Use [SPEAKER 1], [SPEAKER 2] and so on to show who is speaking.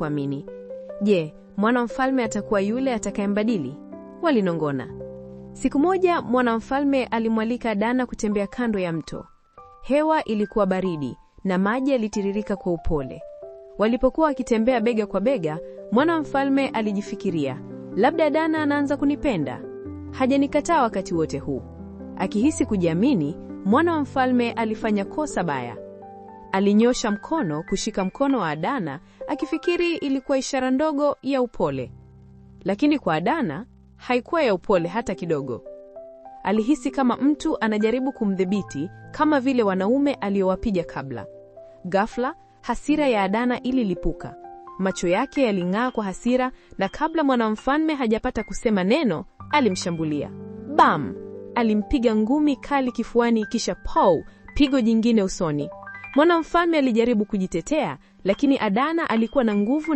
[SPEAKER 1] kuamini. Je, mwanamfalme atakuwa yule atakayembadili? Walinong'ona. Siku moja mwanamfalme alimwalika Dana kutembea kando ya mto. Hewa ilikuwa baridi na maji yalitiririka kwa upole. Walipokuwa wakitembea bega kwa bega, mwanamfalme alijifikiria, labda Dana anaanza kunipenda. Hajanikataa wakati wote huu. Akihisi kujiamini, mwanamfalme alifanya kosa baya. Alinyosha mkono kushika mkono wa Dana, akifikiri ilikuwa ishara ndogo ya upole. Lakini kwa Dana, haikuwa ya upole hata kidogo. Alihisi kama mtu anajaribu kumdhibiti, kama vile wanaume aliowapiga kabla. Ghafla, hasira ya Dana ililipuka. Macho yake yaling'aa kwa hasira, na kabla mwanamfalme hajapata kusema neno, alimshambulia. Bam! Alimpiga ngumi kali kifuani, kisha pow, pigo jingine usoni. Mwanamfalme alijaribu kujitetea, lakini Dana alikuwa na nguvu